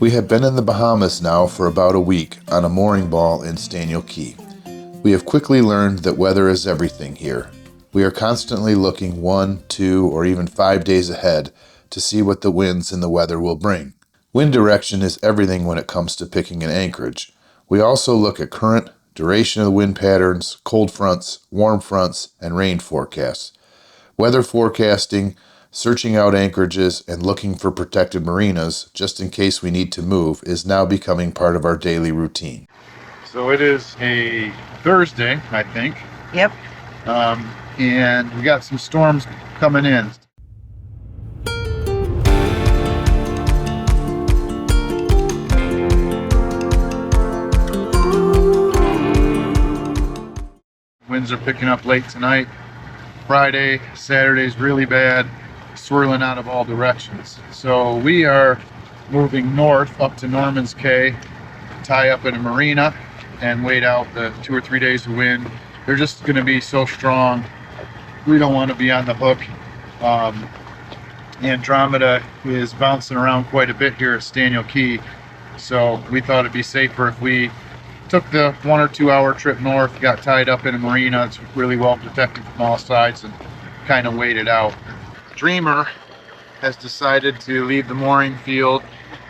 We have been in the Bahamas now for about a week on a mooring ball in Staniel Cay. We have quickly learned that weather is everything here. We are constantly looking 1, 2, or even 5 days ahead to see what the winds and the weather will bring. Wind direction is everything when it comes to picking an anchorage. We also look at current, duration of the wind patterns, cold fronts, warm fronts, and rain forecasts. Weather forecasting, searching out anchorages, and looking for protected marinas just in case we need to move is now becoming part of our daily routine. So it is a Thursday, I think. Yep. And we got some storms coming in. Winds are picking up late tonight. Friday, Saturday's really bad, swirling out of all directions. So we are moving north up to Norman's Cay, tie up in a marina, and wait out the 2 or 3 days of wind. They're just going to be so strong. We don't want to be on the hook. Andromeda is bouncing around quite a bit here at Staniel Cay, so we thought it'd be safer if we took the 1 or 2 hour trip north, got tied up in a marina. It's really well protected from all sides, and kind of waited out. Dreamer has decided to leave the mooring field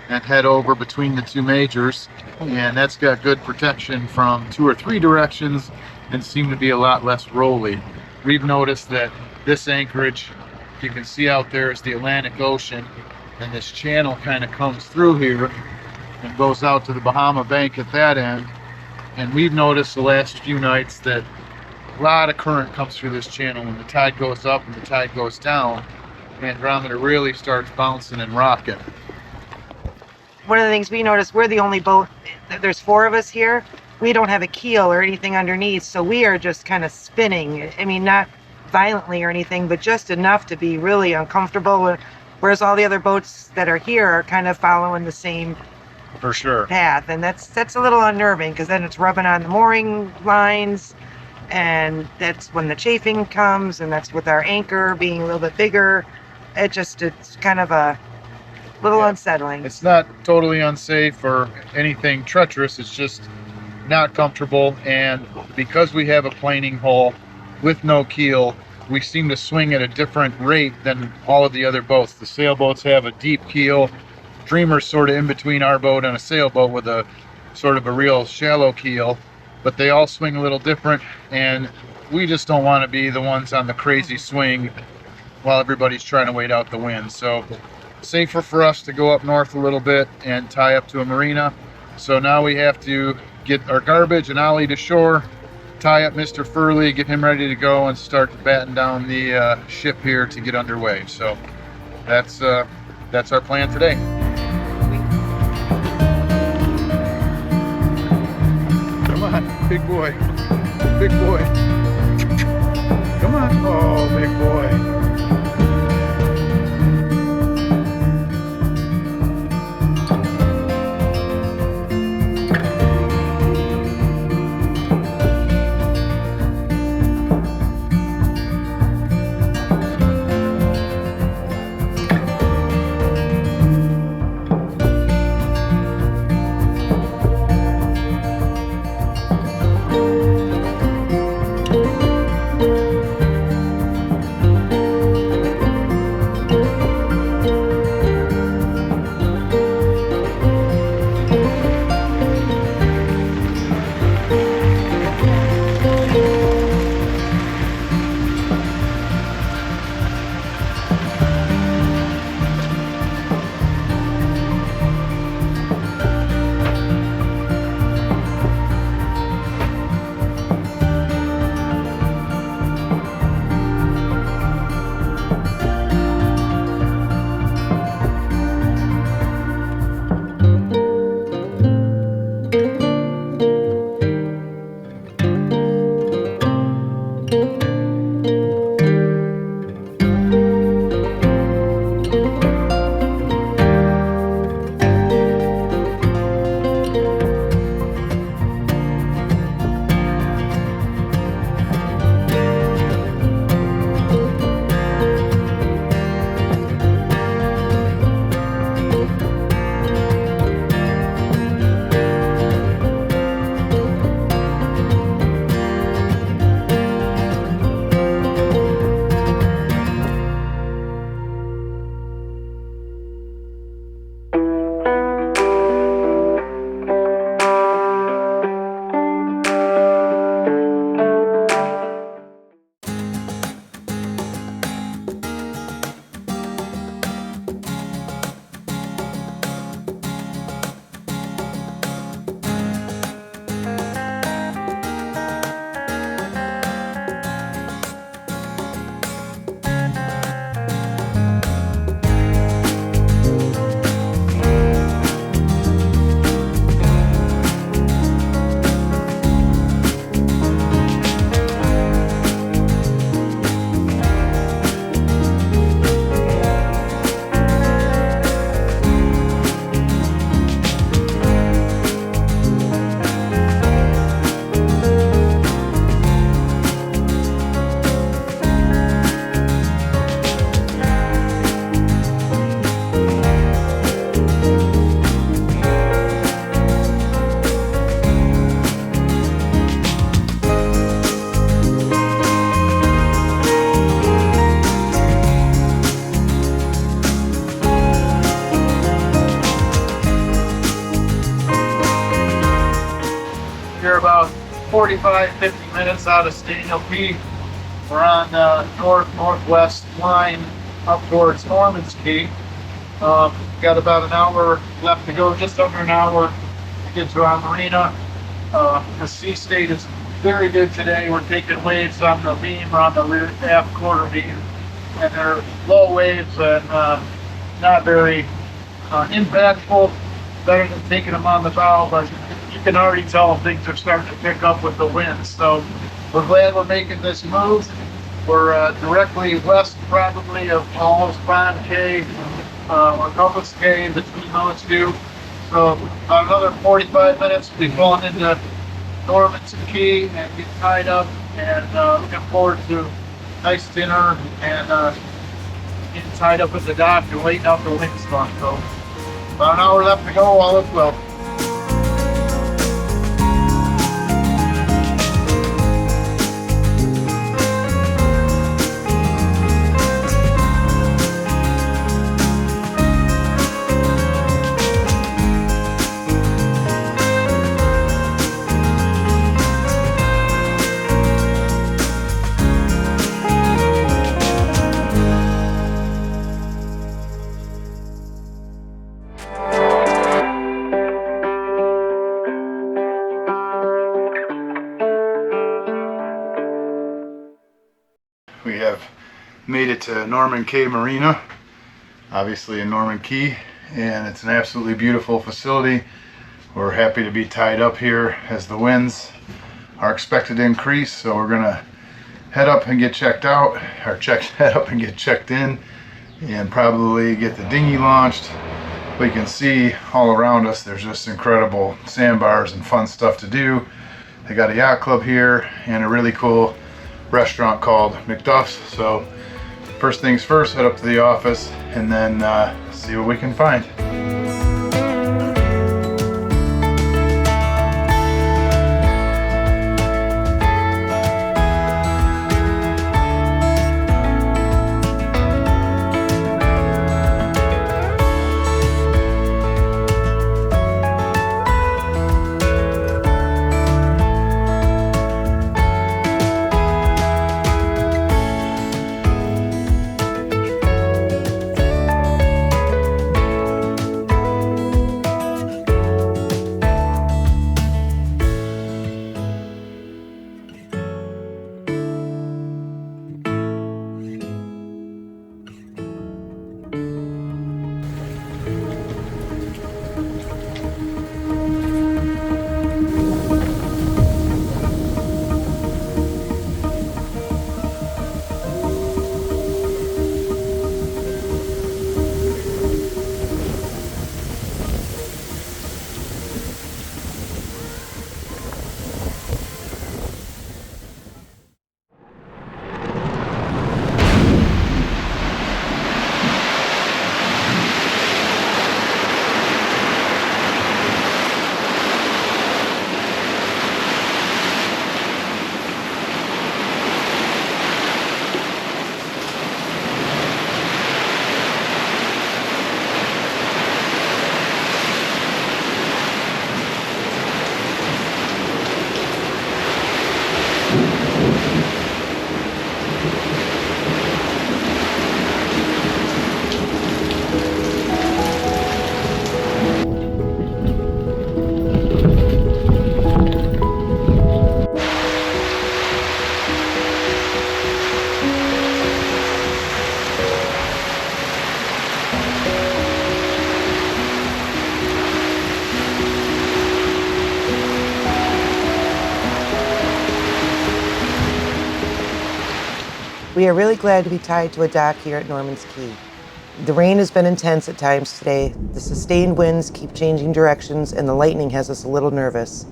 and head over between the 2 majors, and that's got good protection from 2 or 3 directions and seem to be a lot less rolly. We've noticed that this anchorage, you can see out there, is the Atlantic Ocean, and this channel kind of comes through here and goes out to the Bahama Bank at that end. And we've noticed the last few nights that a lot of current comes through this channel. When the tide goes up and the tide goes down, Andromeda really starts bouncing and rocking. One of the things we noticed, we're the only boat, there's 4 of us here. We don't have a keel or anything underneath, so we are just kind of spinning. I mean, not violently or anything, but just enough to be really uncomfortable. Whereas all the other boats that are here are kind of following the same For sure. path, and that's a little unnerving, because then it's rubbing on the mooring lines, and that's when the chafing comes, and that's with our anchor being a little bit bigger. It's kind of a little unsettling. It's not totally unsafe or anything treacherous, it's just not comfortable. And because we have a planing hull with no keel, we seem to swing at a different rate than all of the other boats. The sailboats have a deep keel. Dreamer's sort of in between our boat and a sailboat with a sort of a real shallow keel, but they all swing a little different, and we just don't want to be the ones on the crazy swing while everybody's trying to wait out the wind. So safer for us to go up north a little bit and tie up to a marina. So now we have to get our garbage and ollie to shore, tie up Mr. Furley, get him ready to go, and start to batten down the ship here to get underway. So that's our plan today. Come on, big boy, big boy. Come on, oh, big boy. We're about 45, 50 minutes out of Staniel Cay. We're on the north-northwest line up towards Norman's Cay. Got about an hour left to go, just under an hour to get to our marina. The sea state is very good today. We're taking waves on the beam, or on the aft quarter beam, and they're low waves and not very impactful. Better than taking them on the bow, but you can already tell things are starting to pick up with the wind. So we're glad we're making this move. We're directly west, probably, of almost Bond Cay or Compass Cay, between those two. So about another 45 minutes, we'll be pulling into Norman's Cay and get tied up, and looking forward to a nice dinner and getting tied up at the dock and waiting out the windstorm. So about an hour left to go, all is well. We have made it to Norman Cay Marina, obviously in Norman Cay, and it's an absolutely beautiful facility. We're happy to be tied up here as the winds are expected to increase, so we're gonna head up and get checked out, or head up and get checked in, and probably get the dinghy launched. We can see all around us there's just incredible sandbars and fun stuff to do. They got a yacht club here and a really cool restaurant called McDuff's. So first things first, head up to the office and then see what we can find. We are really glad to be tied to a dock here at Norman's Cay. The rain has been intense at times today. The sustained winds keep changing directions, and the lightning has us a little nervous.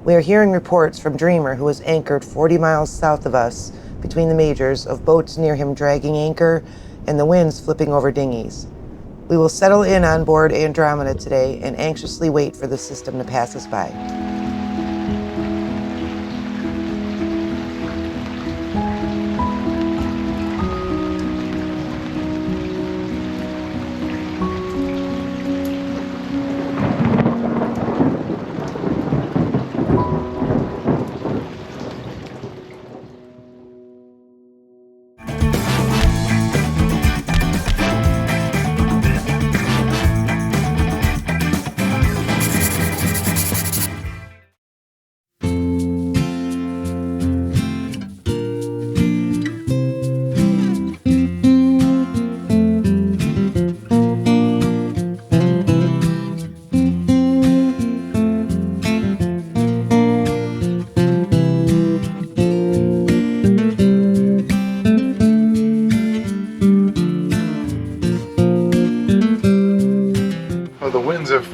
We are hearing reports from Dreamer, who is anchored 40 miles south of us between the majors, of boats near him dragging anchor and the winds flipping over dinghies. We will settle in on board Andromeda today and anxiously wait for the system to pass us by.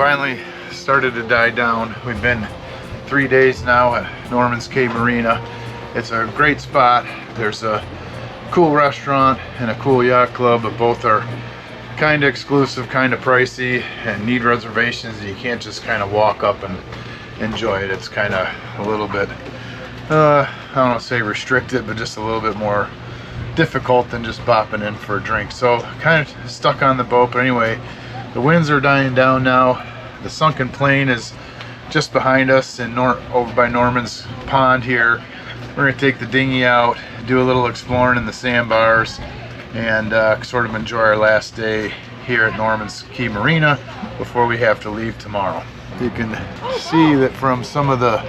finally started to die down. We've been 3 days now at Norman's Cay Marina. It's a great spot. There's a cool restaurant and a cool yacht club, but both are kind of exclusive, kind of pricey, and need reservations. You can't just kind of walk up and enjoy it. It's kind of a little bit, I don't want to say restricted, but just a little bit more difficult than just bopping in for a drink. So kind of stuck on the boat, but anyway, the winds are dying down now. The sunken plane is just behind us and over by Norman's Pond here. We're gonna take the dinghy out, do a little exploring in the sandbars, and sort of enjoy our last day here at Norman's Cay Marina before we have to leave tomorrow. You can see that from some of the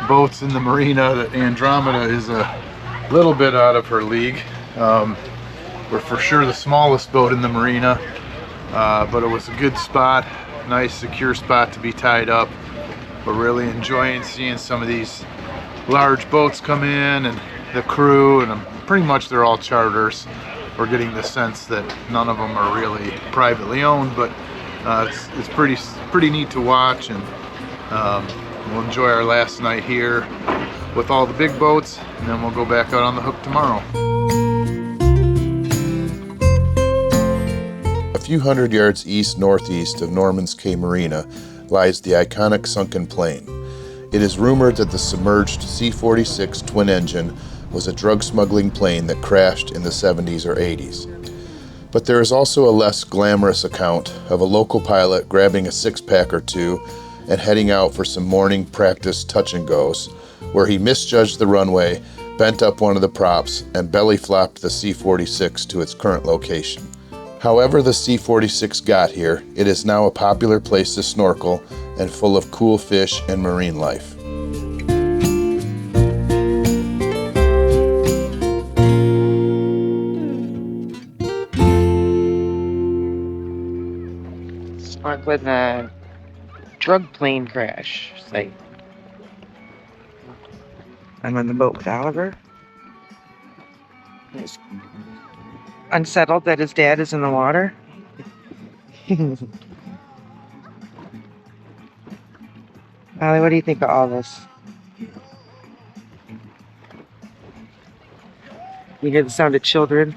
boats in the marina that Andromeda is a little bit out of her league. We're for sure the smallest boat in the marina, but it was a good spot, nice secure spot to be tied up. We're really enjoying seeing some of these large boats come in and the crew, and pretty much they're all charters. We're getting the sense that none of them are really privately owned, but it's pretty neat to watch, and we'll enjoy our last night here with all the big boats, and then we'll go back out on the hook tomorrow. A few hundred yards east-northeast of Norman's Cay Marina lies the iconic sunken plane. It is rumored that the submerged C-46 twin-engine was a drug smuggling plane that crashed in the 70s or 80s. But there is also a less glamorous account of a local pilot grabbing a six-pack or two and heading out for some morning practice touch-and-goes, where he misjudged the runway, bent up one of the props, and belly flopped the C-46 to its current location. However the C-46 got here, it is now a popular place to snorkel and full of cool fish and marine life. With a drug plane crash site. I'm on the boat with Oliver. He's unsettled that his dad is in the water. Ollie, what do you think of all this? You hear the sound of children?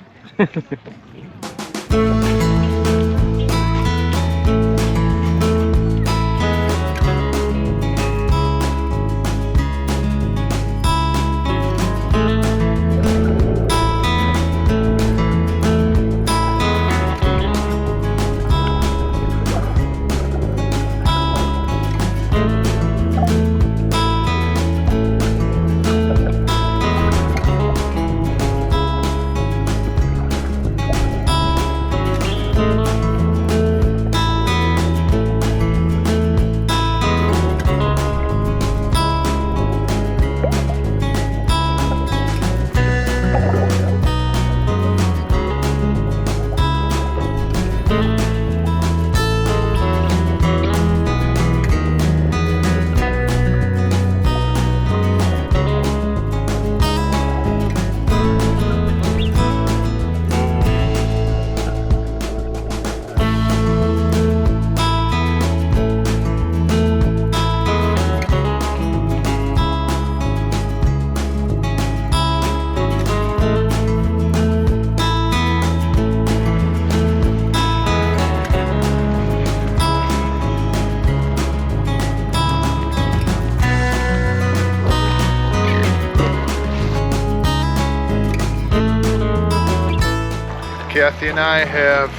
Kathy and I have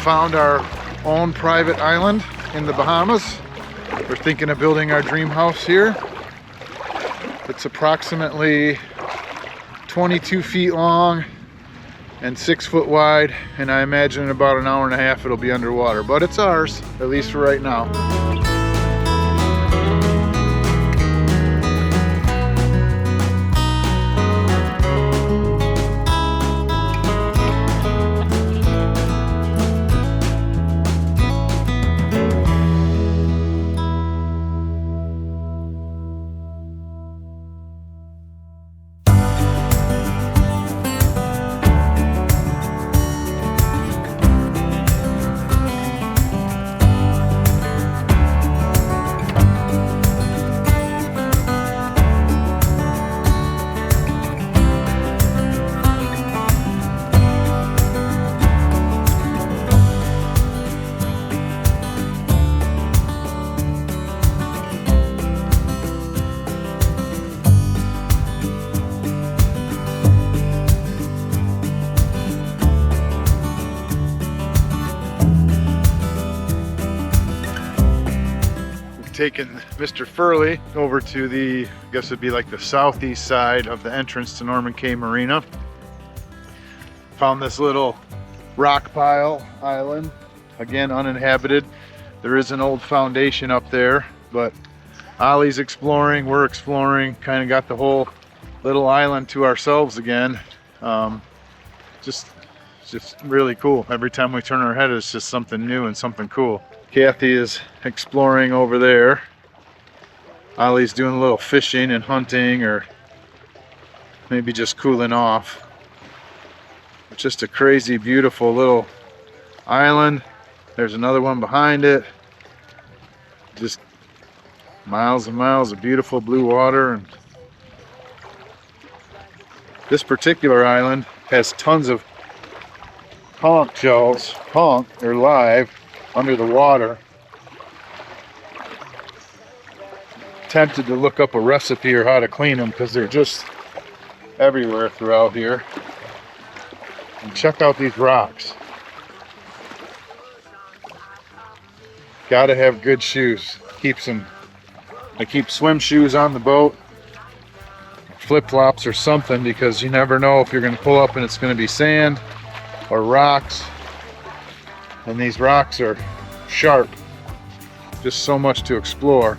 found our own private island in the Bahamas. We're thinking of building our dream house here. It's approximately 22 feet long and 6 foot wide, and I imagine in about an hour and a half it'll be underwater, but it's ours, at least for right now. taking Mr. Furley over to the, I guess it'd be like the southeast side of the entrance to Norman Cay Marina. Found this little rock pile island, again uninhabited. There is an old foundation up there, but Ollie's exploring, we're exploring, kind of got the whole little island to ourselves again. Just really cool. Every time we turn our head, it's just something new and something cool. Kathy is exploring over there. Ollie's doing a little fishing and hunting, or maybe just cooling off. Just a crazy, beautiful little island. There's another one behind it. Just miles and miles of beautiful blue water. And this particular island has tons of conch shells. They're live under the water. Tempted to look up a recipe or how to clean them because they're just everywhere throughout here. And check out these rocks. Gotta have good shoes. I keep swim shoes on the boat, flip-flops or something, because you never know if you're gonna pull up and it's gonna be sand or rocks. And these rocks are sharp. Just so much to explore.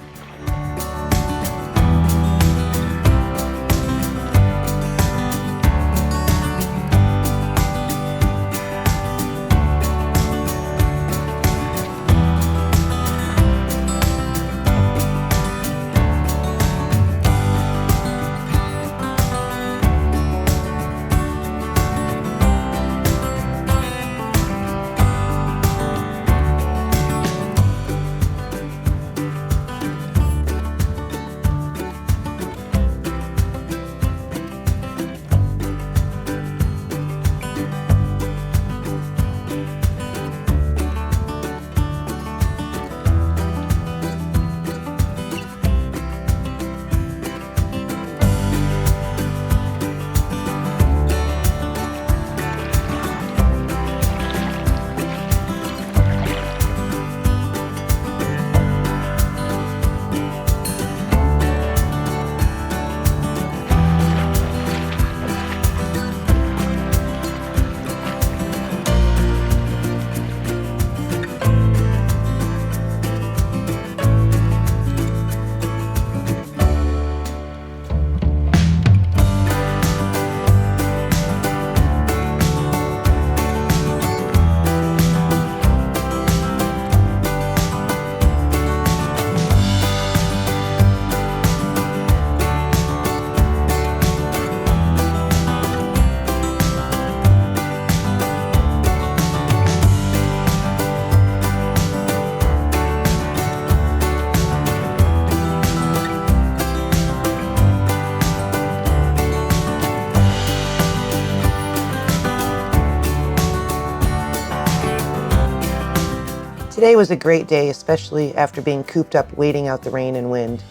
Today was a great day, especially after being cooped up waiting out the rain and wind.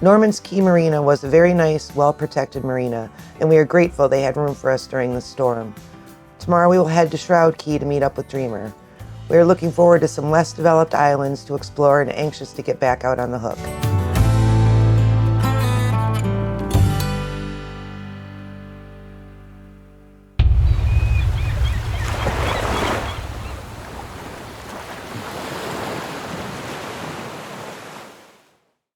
Norman's Cay Marina was a very nice, well-protected marina, and we are grateful they had room for us during the storm. Tomorrow we will head to Shroud Cay to meet up with Dreamer. We are looking forward to some less developed islands to explore and anxious to get back out on the hook.